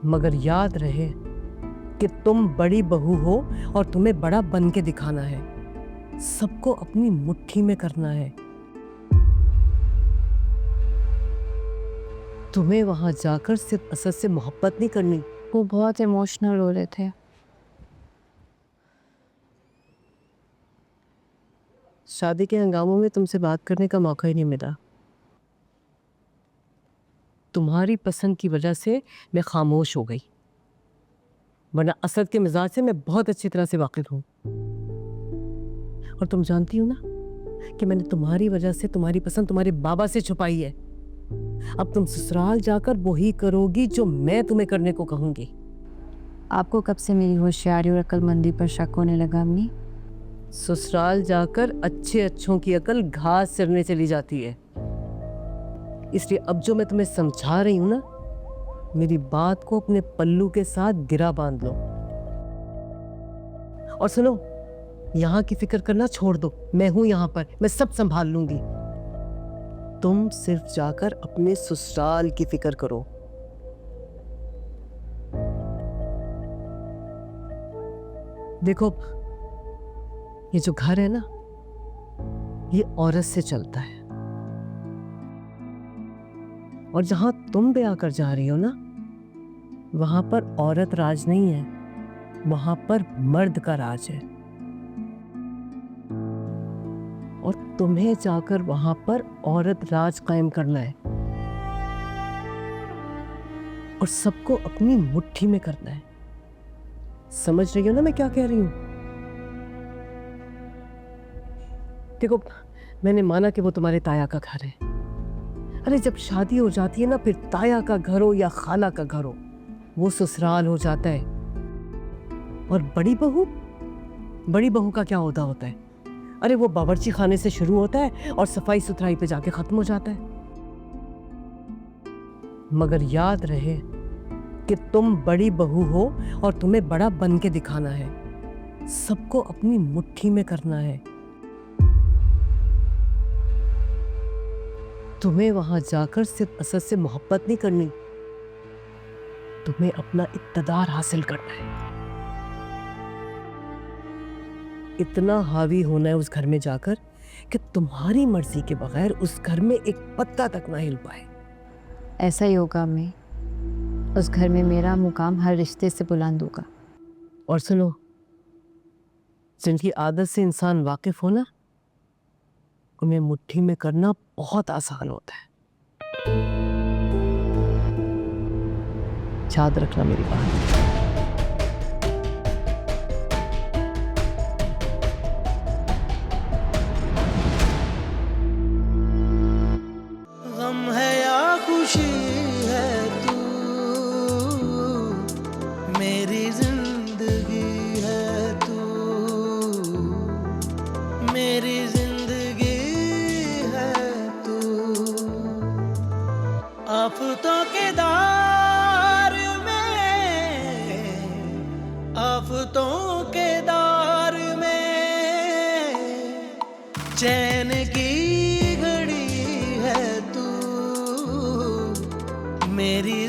मगर याद रहे कि तुम बड़ी बहू हो और तुम्हें बड़ा बन के दिखाना है, सबको अपनी मुट्ठी में करना है। तुम्हें वहां जाकर सिर्फ असद से मोहब्बत नहीं करनी। वो बहुत इमोशनल हो रहे थे। शादी के हंगामों में तुमसे बात करने का मौका ही नहीं मिला। तुम्हारी पसंद की वजह से मैं खामोश हो गई, वरना असद के मिजाज से मैं बहुत अच्छी तरह से वाकिफ हूं। और तुम जानती हो ना कि मैंने तुम्हारी वजह से तुम्हारी पसंद तुम्हारे बाबा से छुपाई है। अब तुम ससुराल जाकर वही करोगी जो मैं तुम्हें करने को कहूंगी। आपको कब से मेरी होशियारी और अक्लमंदी पर शक होने लगा अम्मी? ससुराल जाकर अच्छे अच्छों की अकल घास सिरने चली जाती है। इसलिए अब जो मैं तुम्हें समझा रही हूं ना, मेरी बात को अपने पल्लू के साथ गिरा बांध लो। और सुनो, यहां की फिक्र करना छोड़ दो, मैं हूं यहां पर, मैं सब संभाल लूंगी। तुम सिर्फ जाकर अपने ससुराल की फिक्र करो। देखो, ये जो घर है ना, ये औरत से चलता है। और जहां तुम ब्याह कर जा रही हो ना, वहां पर औरत राज नहीं है, वहां पर मर्द का राज है। और तुम्हें जाकर वहां पर औरत राज कायम करना है और सबको अपनी मुट्ठी में करना है। समझ रही हो ना मैं क्या कह रही हूं? देखो, मैंने माना कि वो तुम्हारे ताया का घर है। अरे जब शादी हो जाती है ना, फिर ताया का घर हो या खाला का घर हो, वो ससुराल हो जाता है। और बड़ी बहू का क्या ओहदा होता है? अरे वो बावर्ची खाने से शुरू होता है और सफाई सुथराई पे जाके खत्म हो जाता है। मगर याद रहे कि तुम बड़ी बहू हो और तुम्हें बड़ा बन के दिखाना है, सबको अपनी मुट्ठी में करना है। तुम्हें वहां जाकर सिर्फ असद से मोहब्बत नहीं करनी, तुम्हें अपना इक्तदार हासिल करना है। इतना हावी होना है उस घर में जाकर कि तुम्हारी मर्जी के बगैर उस घर में एक पत्ता तक ना हिल पाए। ऐसा ही होगा अम्मी। उस घर में मेरा मुकाम हर रिश्ते से बुलंद होगा। और सुनो, जिनकी आदत से इंसान वाकिफ हो ना, उन्हें मुट्ठी में करना बहुत आसान होता है। याद रखना मेरी बात। गम है या खुशी है, तू मेरी जिंदगी है, तू मेरी जिंदगी है, तू आफतों के दार में, आफतों के दार में चैन की घड़ी है, तू मेरी